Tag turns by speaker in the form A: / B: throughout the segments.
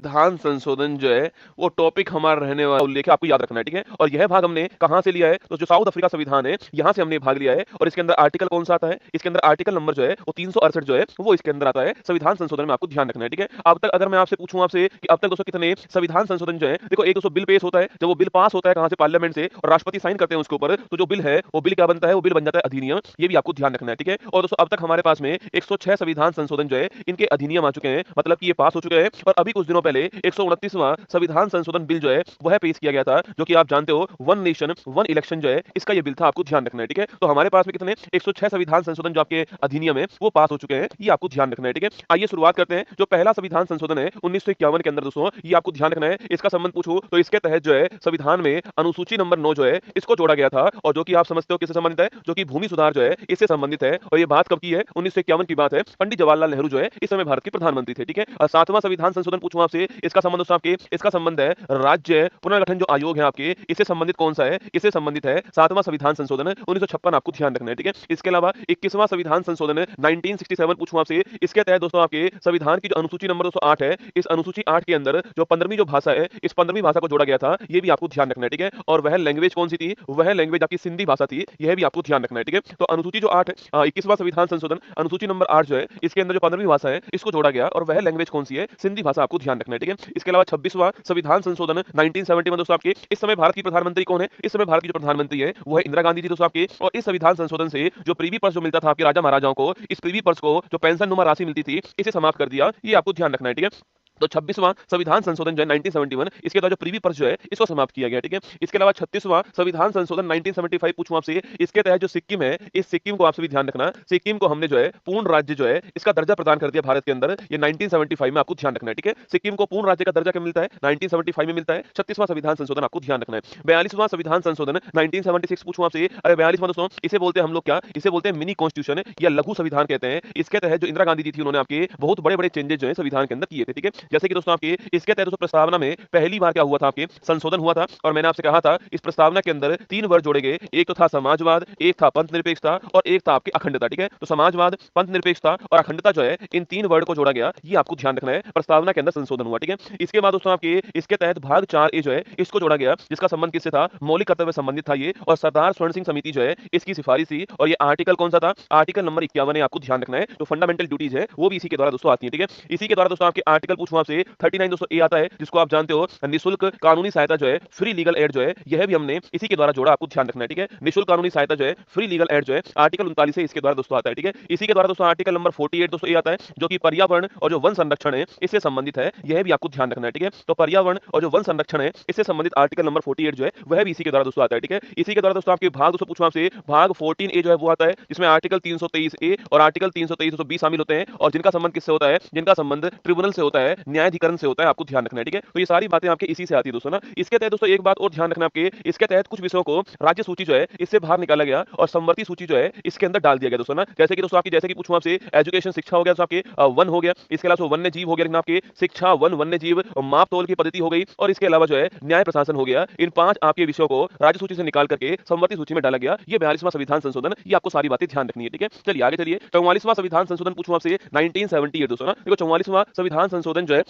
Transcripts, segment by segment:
A: संविधान संशोधन जो है, वो टॉपिक हमारा रहने वाला उल्लेख है, आपको याद रखना है, ठीक है? और यह भाग हमने कहाँ से लिया है? तो जो साउथ अफ्रीका संविधान है, यहाँ से हमने भाग लिया है और इसके अंदर आर्टिकल कौन-सा आता है? इसके अंदर आर्टिकल नंबर जो है, वो 368 जो है, वो इसके अंदर आता है। संविधान संशोधन में आपको ध्यान रखना है, ठीक है? अब तक अगर मैं आपसे पूछूँ आपसे कि अब तक दोस्तों कितने संविधान संशोधन जो है, देखो एक दोस्तों बिल पेश होता है, जब वो बिल पास होता है कहाँ से? पार्लियामेंट से और राष्ट्रपति साइन करते हैं उसके ऊपर, तो जो बिल है, वो बिल क्या बनता है? वो बिल बन जाता है अधिनियम। ये भी आपको ध्यान रखना है, ठीक है? और दोस्तों अब तक हमारे पास में 106 संविधान संशोधन जो है, इनके अधिनियम आ चुके हैं, मतलब कि ये पास हो चुके हैं और अभी कुछ दिनों पहले 129वां संविधान संशोधन बिल जो है, वह पेश किया गया था, जो कि आप जानते हो वन नेशन वन इलेक्शन जो है, इसका ये बिल था, आपको ध्यान रखना है, ठीक है? तो हमारे पास में कितने 106 संविधान संशोधन जो आपके अधिनियम है, वो पास हो चुके हैं, ये आपको ध्यान रखना है, ठीक है? आइए शुरुआत करते हैं, जो पहला संविधान संशोधन है 1951 के अंदर दोस्तों, ये आपको ध्यान रखना है। इसका संबंध पूछूं तो इसके तहत जो है संविधान में अनुसूची नंबर 9 जो है, इसको जोड़ा गया था और जो कि आप समझते हो किससे संबंधित है? जो कि भूमि सुधार जो है, इससे संबंधित है और ये बात कब की है? 1951 की बात है। पंडित जवाहरलाल नेहरू जो है, इस समय भारत के प्रधानमंत्री थे, ठीक है? और 7वां संविधान संशोधन पूछूं आपसे, इसका संबंध दोस्तों आपके इसका संबंध है राज्य पुनर्गठन जो आयोग है आपके, इससे संबंधित कौन सा है? इससे संबंधित है 7वां संविधान संशोधन 1956, आपको ध्यान रखना है, ठीक है? इसके अलावा 21वां संविधान संशोधन 1967 पूछूं आपसे, इसके तहत दोस्तों आपके संविधान की जो अनुसूची नंबर 208 है, इस अनुसूची 8 के अंदर जो 15वीं जो भाषा है, इस 15वीं भाषा को जोड़ा गया था, ये भी आपको ध्यान रखना है, ठीक है? और वह लैंग्वेज कौन सी थी? वह लैंग्वेज आपकी सिंधी भाषा थी, यह भी आपको ध्यान रखना है, ठीक है? तो अनुसूची जो 8 21वां संविधान संशोधन अनुसूची नंबर 8 जो है, इसके अंदर जो 15वीं भाषा है, इसको जोड़ा गया और वह लैंग्वेज कौन सी है? सिंधी भाषा, आपको ध्यान रखना है, ठीक है? इसके अलावा 26वां संविधान संशोधन 1971 दोस्तों आपके, इस समय भारत की प्रधानमंत्री कौन है? इस समय भारत की जो प्रधानमंत्री है, वो है इंदिरा गांधी जी दोस्तों आपके। और इस संविधान संशोधन से जो प्रीवी पर्स जो मिलता था आपके राजा महाराजाओं को, इस प्रीवी पर्स को जो पेंशन नुमा राशि मिलती थी, इसे समाप्त कर दिया। ये आपको ध्यान रखना है, ठीक है? तो 26वां संविधान संशोधन जो है 1971, इसके द्वारा जो प्रीवी पर्स जो है, इसको समाप्त किया गया, ठीक है? इसके अलावा 36वां संविधान संशोधन 1975 पूछूं आपसे, इसके तहत जो सिक्किम है, इस सिक्किम को आपसे भी ध्यान रखना, सिक्किम को हमने जो है पूर्ण राज्य जो है, इसका दर्जा प्रदान कर दिया भारत के अंदर, ये 1975 में, आपको ध्यान रखना है, ठीक है? सिक्किम को पूर्ण राज्य का दर्जा कब मिलता है? 1975 में मिलता है। 36वां संविधान संशोधन, आपको ध्यान रखना है। 42वां संविधान संशोधन 1976 पूछूं आपसे, अरे 42वां दोस्तों, इसे बोलते हैं हम लोग क्या? इसे बोलते हैं मिनी कॉन्स्टिट्यूशन या लघु संविधान कहते हैं। इसके तहत जो इंदिरा गांधी जी थी, उन्होंने आपके बहुत बड़े-बड़े चेंजेस जो है संविधान के अंदर किए थे, ठीक है? जैसे कि दोस्तों आपके इसके तहत प्रस्तावना में पहली बार क्या हुआ था? आपके संशोधन हुआ था और मैंने आपसे कहा था इस प्रस्तावना के अंदर 3 वर्ड जोड़े गए, एक तो था समाजवाद, एक था पंथ निरपेक्षता और एक था आपकी अखंडता, ठीक है? तो समाजवाद, पंथ निरपेक्षता और अखंडता जो है, इन 3 वर्ड को जोड़ा गया, ये आपको ध्यान रखना है। प्रस्तावना के अंदर संशोधन हुआ, ठीक है? इसके बाद दोस्तों आपके इसके तहत भाग 4 ए जो है, इसको जोड़ा गया, जिसका संबंध किससे था? मौलिक कर्तव्य संबंधित था ये और सरदार स्वर्ण सिंह समिति जो है, इसकी सिफारिश थी और ये आर्टिकल कौन सा था? आर्टिकल नंबर 51 है, आपको ध्यान रखना है। जो फंडामेंटल ड्यूटीज है, वो भी इसी के द्वारा दोस्तों आती है, ठीक है? इसी के द्वारा दोस्तों आपके आर्टिकल पूछूं आपसे 39 दोस्तों ए आता है, जिसको आप जानते हो निःशुल्क कानूनी सहायता जो है, फ्री लीगल एड जो है, यह भी हमने इसी के द्वारा जोड़ा, आपको ध्यान रखना है, ठीक है? निःशुल्क कानूनी सहायता जो है, फ्री लीगल एड जो है, आर्टिकल 39 है, इसके द्वारा दोस्तों आता है, ठीक है? इसी के द्वारा दोस्तों आर्टिकल नंबर 48 दोस्तों ये आता है, जो कि पर्यावरण और जो वन संरक्षण है, इससे संबंधित है, यह भी आपको ध्यान रखना है, ठीक है? तो पर्यावरण और जो वन संरक्षण है, इससे संबंधित आर्टिकल नंबर 48 जो है, वह भी इसी के द्वारा दोस्तों आता है, ठीक है? इसी के द्वारा दोस्तों आपके भाग दोस्तों पूछूं आपसे, भाग 14 ए जो है वो आता है, जिसमें आर्टिकल 323 ए और आर्टिकल 323 220 शामिल होते हैं और जिनका संबंध किससे होता है? जिनका संबंध ट्रिब्यूनल से होता है, न्यायाधिकरण से होता है, आपको ध्यान रखना है, ठीक है? तो ये सारी बातें आपके इसी से आती है दोस्तों ना। इसके तहत दोस्तों एक बात और ध्यान रखना आपके, इसके तहत कुछ विषयों को राज्य सूची जो है, इससे बाहर निकाला गया और समवर्ती सूची जो है, इसके अंदर डाल दिया गया दोस्तों ना। जैसे कि दोस्तों आपकी जैसे कि पूछूं आपसे, एजुकेशन शिक्षा हो गया दोस्तों आपके, वन हो गया, इसके अलावा वन्य जीव हो गया, लेकिन आपके शिक्षा, वन, वन्य जीव, माप तोल की पद्धति हो गई और इसके अलावा जो है न्याय प्रशासन हो गया। इन 5 आपके विषयों को राज्य सूची से निकाल करके समवर्ती सूची में डाला गया। ये 42वां संविधान संशोधन, ये आपको सारी बातें ध्यान रखनी है, ठीक है? चलिए आगे चलिए। 44वां संविधान संशोधन पूछूं आपसे 1978 दोस्तों ना। देखो 44वां संविधान संशोधन जो है,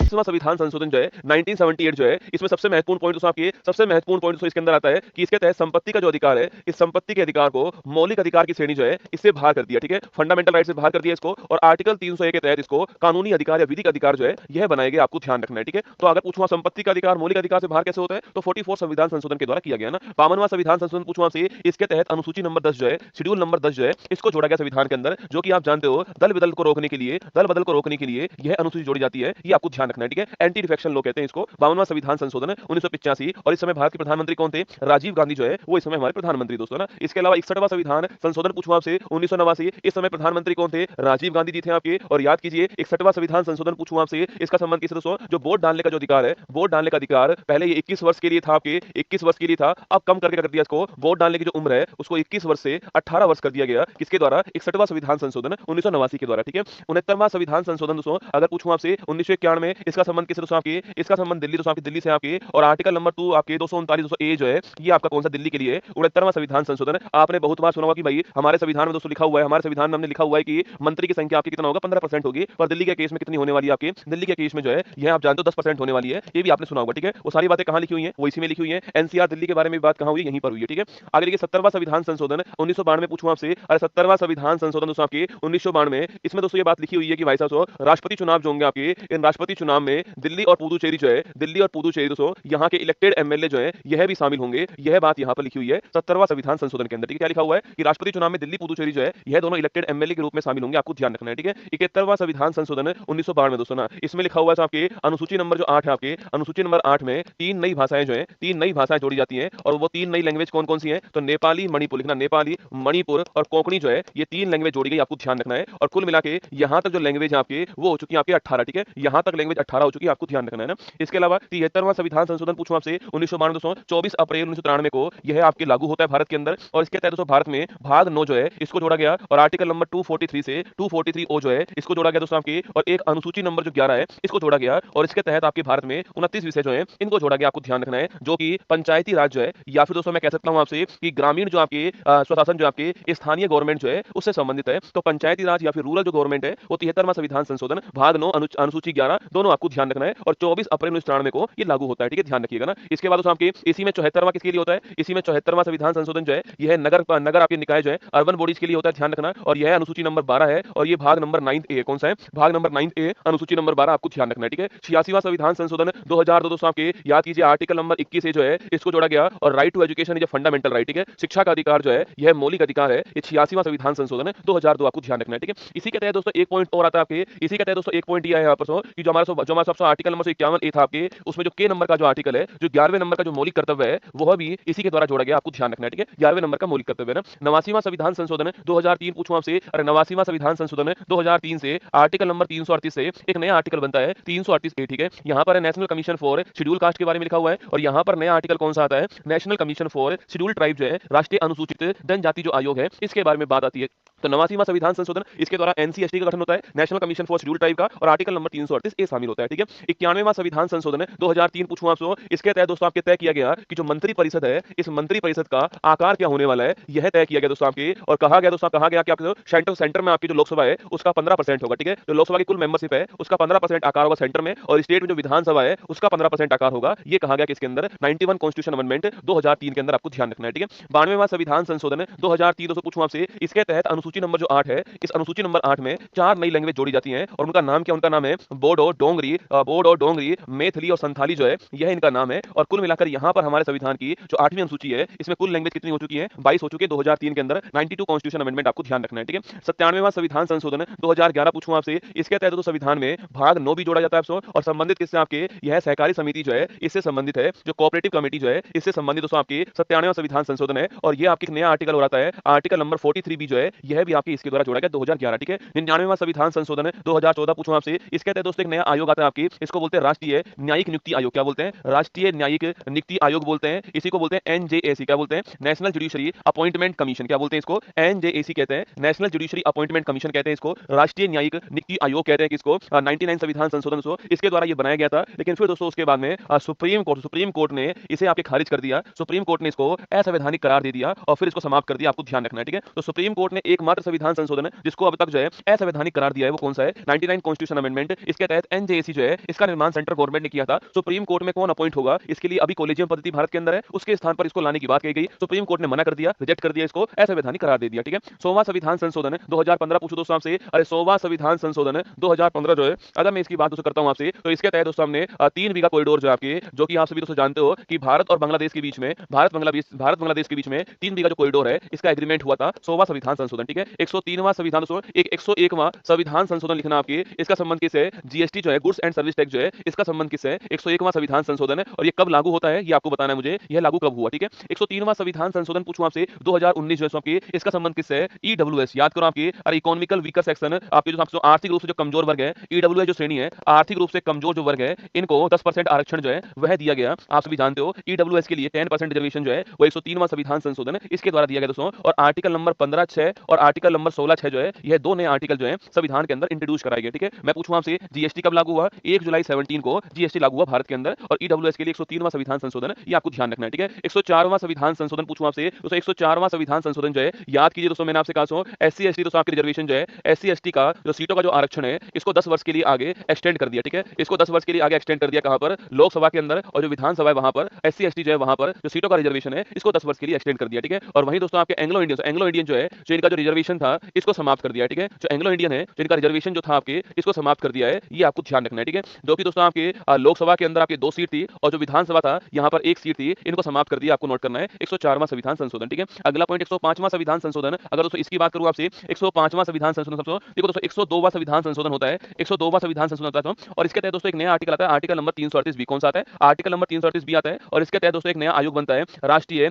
A: 20वां संविधान संशोधन जो है 1978 जो है, इसमें सबसे महत्वपूर्ण पॉइंट दोस्तों आपके सबसे महत्वपूर्ण पॉइंट दोस्तों इसके अंदर आता है कि इसके तहत संपत्ति का जो अधिकार है, इस संपत्ति के अधिकार को मौलिक अधिकार की श्रेणी जो है, इससे बाहर कर दिया, ठीक है? फंडामेंटल राइट से बाहर कर दिया इसको और आर्टिकल 301 के तहत इसको कानूनी अधिकार या विधिक अधिकार जो है, यह बनाए गए, आपको ध्यान रखना है, ठीक है? तो अगर पूछूं संपत्ति का अधिकार मौलिक अधिकार से बाहर कैसे होता है, तो 44 संविधान संशोधन के द्वारा किया गया ना। 52वां संविधान संशोधन पूछूं आपसे, इसके तहत अनुसूची नंबर 10 जो है, शेड्यूल नंबर 10 जो है, इसको जोड़ा गया संविधान के अंदर, जो कि आप जानते हो दल बदल को रोकने के लिए यह अनुसूची जोड़ी जाती है, ये आपको ध्यान रखना है, ठीक है? एंटी डिफेक्शन लॉ कहते हैं इसको। 52वां संविधान संशोधन 1985 और इस समय भारत के प्रधानमंत्री कौन थे? राजीव गांधी जो है, वो इस समय हमारे प्रधानमंत्री दोस्तों ना। इसके अलावा 61वां संविधान संशोधन पूछूं आपसे 1989, इस समय प्रधानमंत्री कौन थे? राजीव गांधी जी थे आपके। और याद कीजिए 61वां संविधान संशोधन पूछूं आपसे, इसका संबंध किससे दोस्तों? जो वोट डालने का जो अधिकार है, वोट डालने का अधिकार पहले ये 21 वर्ष के लिए था आपके, 21 वर्ष के लिए था, अब कम करके कर दिया इसको। वोट डालने की जो उम्र है, उसको 21 वर्ष से 18 वर्ष कर दिया गया। किसके द्वारा? 61वां संविधान संशोधन 1989 के द्वारा, ठीक है? 69वां संविधान संशोधन दोस्तों अगर पूछूं आपसे 1991, इसका संबंध किससे दोस्तों आपके, इसका संबंध दिल्ली दोस्तों आपकी दिल्ली से आपके, और आर्टिकल नंबर 2 आपके 239 दोस्तों ए जो है ये आपका कौन सा दिल्ली के लिए 69वां संविधान संशोधन। आपने बहुत बार सुना होगा कि भाई हमारे संविधान में दोस्तों लिखा हुआ है, हमारे संविधान में हमने लिखा हुआ है कि मंत्री की संख्या आपकी कितना होगा 15% होगी, पर दिल्ली के केस में कितनी होने वाली है आपकी, दिल्ली के केस में जो है यह आप जानते हो 10% होने वाली है, ये भी आपने सुना होगा। ठीक है, वो सारी बातें कहां लिखी हुई हैं, वो इसी में लिखी हुई है। एनसीआर दिल्ली के बारे में बात कहां हुई है, यहीं पर हुई है। ठीक है, आगे देखिए 70वां संविधान संशोधन 1992 पूछूं आपसे, अरे 70वां संविधान संशोधन दोस्तों आपके 1992 इसमें दोस्तों ये बात लिखी हुई है कि भाई साहब राष्ट्रपति चुनाव जो होंगे आपके, इन राष्ट्रपति चुनाव में दिल्ली और पुदुचेरी जो है, दिल्ली और पुदुचेरी दोस्तों यहाँ के इलेक्टेड एमएलए जो है यह भी शामिल होंगे, यह बात यहाँ पर लिखी हुई है 70वां संविधान संशोधन के अंदर। ठीक है, क्या लिखा हुआ है कि राष्ट्रपति चुनाव में दिल्ली पुदुचेरी जो है यह दोनों इलेक्टेड एमएलए के रूप में शामिल होंगे, आपको ध्यान रखना है। ठीक है, 71वां संविधान संशोधन 1992 दोस्तों ना, इसमें लिखा हुआ है आपके अनुसूची नंबर जो 8 है आपके, अनुसूची नंबर 8 में 3 नई भाषाएं जो है, 3 नई भाषाएं जोड़ी जाती हैं, और वो 3 नई लैंग्वेज कौन कौन सी हैं, तो नेपाली मणिपुर लिखना, नेपाली मणिपुर और कोंकणी जो है ये 3 लैंग्वेज जोड़ी गई, आपको ध्यान रखना है। और कुल मिला के यहाँ तक जो लैंग्वेज है आपके वो हो चुकी है आपके 18। ठीक है, यहाँ तक लैंग्वेज 18 हो चुकी है, आपको ध्यान रखना है ना। इसके अलावा 73वां संविधान संशोधन पूछूं आपसे 1992 दोस्तों 24 अप्रैल 1993 को यह आपके लागू होता है भारत के अंदर, और इसके तहत दोस्तों भारत में भाग 9 जो है इसको जोड़ा गया, और आर्टिकल नंबर 243 से 243 ओ जो है इसको जोड़ा गया दोस्तों आपके, और एक अनुसूची नंबर जो 11 है इसको जोड़ा गया, और इसके तहत आपके भारत में 29 विषय जो है इनको जोड़ा गया, आपको ध्यान रखना है, जो कि पंचायती राज जो है, या फिर दोस्तों मैं कह सकता हूं आपसे कि ग्रामीण जो आपके स्वशासन जो आपके स्थानीय गवर्नमेंट जो है उससे संबंधित है। तो पंचायती राज या फिर रूरल जो गवर्नमेंट है वो 73वां संविधान संशोधन भाग 9 अनुसूची 11 दोनों आपको ध्यान रखना है, और 24 अप्रैल 1993 को ये लागू होता है। ठीक है, ध्यान रखिएगा ना। इसके बाद दोस्तों आपके इसी में 74वां किसके लिए होता है, इसी में 74वां संविधान संशोधन जो है यह नगर नगर आपके निकाय जो है अर्बन बॉडीज के लिए होता है, ध्यान रखना। और यह अनुसूची नंबर 12 है, और ये भाग नंबर 9 ए कौन सा है, भाग नंबर 9 ए अनुसूची नंबर 12 आपको ध्यान रखना है। ठीक है, 86वां संविधान संशोधन 2002 दोस्तों आपके याद कीजिए आर्टिकल नंबर 21 से जो है इसको जोड़ा गया, और right to education is a fundamental right. ठीक है, शिक्षा का अधिकार जो है यह मौलिक अधिकार है, ये 86वां संविधान संशोधन 2002 आपको ध्यान रखना है। ठीक है, इसी के तहत दोस्तों एक पॉइंट और आता है आपके, इसी के तहत दोस्तों एक पॉइंट ये है यहाँ पर कि जो हमारा सबसे आर्टिकल नंबर 51 ए था आपके, उसमें जो के नंबर का जो आर्टिकल है, जो 11वें नंबर का जो मौलिक कर्तव्य है वह भी इसी के द्वारा जोड़ा गया, आपको ध्यान रखना है। ठीक है, 11वें नंबर का मौलिक कर्तव्य है ना। 89वां संविधान संशोधन 2003 पूछूं आपसे, अरे 89वां संविधान संशोधन 2003 से आर्टिकल नंबर 338 से एक नया आर्टिकल बनता है 338 ए। ठीक है, यहाँ पर national commission for schedule caste के बारे में लिखा हुआ है, और यहाँ पर नया आर्टिकल कौन सा आता है, national commission for schedule tribe जो है राष्ट्रीय अनुसूचित जनजाति जो आयोग है इसके बारे में बात आती है। तो 89वां संविधान संशोधन इसके द्वारा एनसीएसटी का गठन होता है, national commission for schedule tribe का, और आर्टिकल नंबर 338 ए शामिल होता है। ठीक है, 91वां संविधान संशोधन 2003 पूछूं आपसे, इसके तहत दोस्तों आपके तय किया गया कि जो मंत्री परिषद है इस मंत्री परिषद का आकार क्या होने वाला है यह तय किया गया दोस्तों आपके, और कहा गया दोस्तों कहा गया कि आपके सेंटर में आपकी जो लोकसभा है उसका 15% होगा। ठीक है, जो लोकसभा की कुल मेंबरशिप है उसका 15% आकार होगा सेंटर में, और स्टेट में जो विधानसभा है उसका 15% आकार होगा, ये कहा गया कि इसके अंदर 91 कॉन्स्टिट्यूशन अमेंडमेंट 2003 के अंदर, आपको ध्यान रखना है। ठीक है, 92वां संविधान संशोधन 2003 दोस्तों पूछूं आपसे, इसके तहत अनुसूची नंबर जो 8 है, इस अनुसूची नंबर 8 में 4 नई लैंग्वेज जोड़ी जाती हैं, और उनका नाम क्या, उनका नाम है बोडो डोंगरी मैथिली और संथाली जो है यह इनका नाम है। और कुल मिलाकर यहाँ पर हमारे संविधान की जो 8वीं अनुसूची है इसमें कुल लैंग्वेज कितनी हो चुकी है, 22 हो चुकी है 2003 के अंदर, 92 कॉन्स्टिट्यूशन अमेंडमेंट, आपको ध्यान रखना है। ठीक है, 97वां संविधान संशोधन 2011 पूछूं आपसे, इसके तहत तो संविधान में भाग 9 भी जोड़ा जाता है और संबंधित किससे आपके, यह सहकारी समिति जो है इससे संबंधित है, जो कोऑपरेटिव कमेटी जो है इससे संबंधित दोस्तों आपके 97वां संविधान संशोधन है, और यह आपके नया आर्टिकल हो रहा है आर्टिकल नंबर 43 भी जो है यह भी आपके इसके द्वारा जोड़ा गया 2011। ठीक है, 99वां संविधान संशोधन 2014 पूछूं आपसे, इसके तहत दोस्तों एक नया आयोग आता है आपकी, इसको बोलते हैं राष्ट्रीय न्यायिक नियुक्ति आयोग। क्या बोलते हैं, राष्ट्रीय न्यायिक नियुक्ति आयोग बोलते हैं, इसी को बोलते हैं एनजेएसी। क्या बोलते हैं, नेशनल जुडिशरी अपॉइंटमेंट कमीशन। क्या बोलते हैं इसको, एनजेएसी कहते हैं, नेशनल जुडिशरी अपॉइंटमेंट कमीशन कहते हैं इसको, राष्ट्रीय न्यायिक नियुक्ति आयोग कहते हैं किसको, 99 संविधान संशोधन सो इसके द्वारा ये बनाया गया था। लेकिन फिर दोस्तों उसके बाद में सुप्रीम कोर्ट ने इसे आपके खारिज कर दिया, सुप्रीम कोर्ट ने इसको असंवैधानिक करार दे दिया और फिर इसको समाप्त कर दिया, आपको ध्यान रखना है। ठीक है, तो सुप्रीम कोर्ट ने एकमात्र संविधान संशोधन जिसको अब तक जो है असंवैधानिक करार दिया है वो कौन सा है, 99 कॉन्स्टिट्यूशन अमेंडमेंट। इसके तहत एनजेएसी जो है इसका निर्माण सेंट्रल गवर्नमेंट ने किया था। सुप्रीम कोर्ट में कौन अपॉइंट होगा, इसके लिए अभी कॉलेजियम पद्धति भारत के अंदर है, उसके स्थान पर इसको लाने की बात कही गई, सुप्रीम कोर्ट ने मना कर दिया, रिजेक्ट कर दिया, इसको असंवैधानिक करार दे दिया। ठीक है, 100वां संविधान संशोधन 2015 पूछो दोस्तों आपसे, अरे 100वां संविधान संशोधन 2015 जो है अगर मैं इसकी बात दोस्तों करता हूं आपसे, तो इसके तहत दोस्तों हमने 3 बीघा कॉरिडोर जो आपके, जो कि आप सभी दोस्तों जानते हो कि भारत और बांग्लादेश के बीच में, भारत बांग्लादेश के बीच में 3 बीघा जो कॉरिडोर है इसका एग्रीमेंट हुआ था। 100वां संविधान संशोधन। ठीक है, 103वां संविधान दोस्तों, 101वां संविधान संशोधन लिखना आपके, इसका संबंध किससे है, जीएसटी जो है गुड्स एंड सर्विस टैक्स जो है इसका संबंध किससे है, 101वां संविधान संशोधन है, और ये कब लागू होता है ये आपको बताना है मुझे, यह लागू कब हुआ। ठीक है, 103वां संविधान संशोधन पूछूं आपसे 2019 जो है आपके, इसका संबंध किससे है, ईडब्ल्यूएस। याद करो आपके, अरे इकोनॉमिकल वीकर सेक्शन, आपके जो आर्थिक रूप से जो कमजोर वर्ग है, ईडब्ल्यूएस जो श्रेणी है आर्थिक रूप से कमजोर जो वर्ग है, इनको 10% आरक्षण जो है वह दिया गया। आप सभी जानते हो ईडब्ल्यूएस के लिए 10% रिजर्वेशन जो है वो 103वां संविधान संशोधन इसके द्वारा दिया गया दोस्तों, और आर्टिकल नंबर 15(6) और आर्टिकल नंबर 16(6) जो है, यह 2 नए आर्टिकल जो है संविधान के अंदर इंट्रोड्यूस कराए गए, ठीक है। मैं पूछूं आपसे जीएसटी कब लागू हुआ? 1 जुलाई 17 को जीएसटी लागू हुआ भारत के अंदर, और ईडब्ल्यूएस के लिए 103वां संविधान संशोधन, ये आपको ध्यान रखना है, ठीक है। 104वां संविधान संशोधन पूछूं आपसे, तो 104वां संविधान संशोधन जो है, याद कीजिए दोस्तों, मैंने आपसे कहा सो एससी एसटी दोस्तों आपकी रिजर्वेशन जो है, एससी एसटी का जो सीटों का जो आरक्षण है, इसको 10 वर्ष के लिए आगे एक्सटेंड कर दिया, ठीक है। इसको 10 वर्ष के लिए आगे एक्सटेंड कर दिया, कहां पर? लोकसभा के अंदर, और जो विधानसभा है वहां पर एससी एसटी जो है वहां पर जो सीटों का रिजर्वेशन है, इसको 10 वर्ष के लिए एक्सटेंड कर दिया, ठीक है। और वहीं दोस्तों आपके एंग्लो इंडियन जो है, जो इनका जो रिजर्वेशन था, इसको समाप्त कर दिया है, ठीक है। जो एंग्लो इंडियन है, जिनका रिजर्वेशन जो था आपके, इसको समाप्त कर दिया है, ये आपको ध्यान रखना है, ठीक है। जो कि दोस्तों आपके लोकसभा के अंदर आपके 2 सीट थी, और जो विधानसभा था यहाँ पर 1 सीट थी, इनको समाप्त कर दिया, आपको नोट करना है। 104वां संविधान संशोधन, ठीक है। अगला पॉइंट 105वां संविधान संशोधन, अगर दोस्तों इसकी बात करूं आपसे, 105वां संविधान संशोधन दोस्तों, देखो दोस्तों 102वां संविधान संशोधन होता है, 102वां संविधान संशोधन होता है दोस्तों, और इसके तहत दोस्तों एक नया आर्टिकल आता है, आर्टिकल नंबर 338 बी। कौन सा आता है? आर्टिकल नंबर 338 बी आता है, और इसके तहत दोस्तों एक नया आयोग बनता है, राष्ट्रीय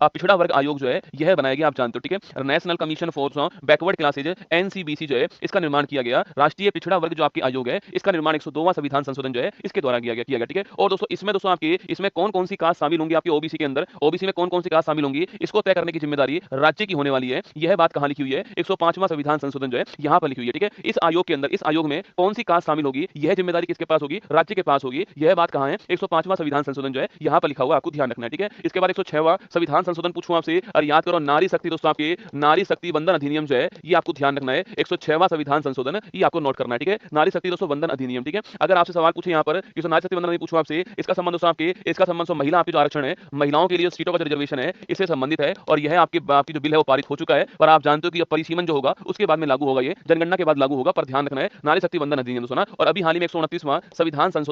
A: पिछड़ा वर्ग आयोग जो है, यह बनाया गया, आप जानते हो, ठीक है। National commission for backward classes, NCBC जो है, इसका निर्माण किया गया। राष्ट्रीय पिछड़ा वर्ग जो आपकी आयोग है, इसका निर्माण 102वां संविधान संशोधन जो है, इसके द्वारा किया गया, ठीक है। और दोस्तों इसमें दोस्तों आपके इसमें कौन-कौन सी कास्ट शामिल होंगी आपके ओबीसी के अंदर, ओबीसी में कौन-कौन सी कास्ट शामिल होंगी, इसको तय करने की जिम्मेदारी राज्य की होने वाली है। यह बात कहां लिखी हुई है? 105वां संविधान संशोधन जो है, यहां पर लिखी हुई है, ठीक है। इस आयोग के अंदर, इस आयोग में कौन सी कास्ट शामिल होगी, यह जिम्मेदारी किसके पास होगी? राज्य के पास होगी। यह बात कहां है? 105वां संविधान संशोधन जो है, यहां पर लिखा हुआ, आपको ध्यान रखना है, ठीक है। इसके बाद 106वां संविधान संशोधन पूछूं आपसे, और याद करो नारी शक्ति दोस्तों, आपके नारी शक्ति वंदन अधिनियम जो है, ये आपको ध्यान रखना है। 106वां संविधान संशोधन, ये आपको नोट करना है, ठीक है। नारी शक्ति दोस्तों वंदन अधिनियम, ठीक है। अगर आपसे सवाल पूछे यहाँ पर कि नारी शक्ति वंदन पूछूं आपसे, इसका संबंध दोस्तों आपके, इसका संबंध महिला आपके जो आरक्षण है, महिलाओं के लिए सीटों का जो रिजर्वेशन है, इससे संबंधित है, और यह आपकी जो बिल है वो पारित हो चुका है, और आप जानते हो कि परिसीमन जो होगा उसके बाद में लागू होगा, ये जनगणना के बाद लागू होगा, पर ध्यान रखना है नारी शक्ति वंदन अधिनियम दोस्तों ना। और अभी हाल ही में 129वां संविधान संशोधन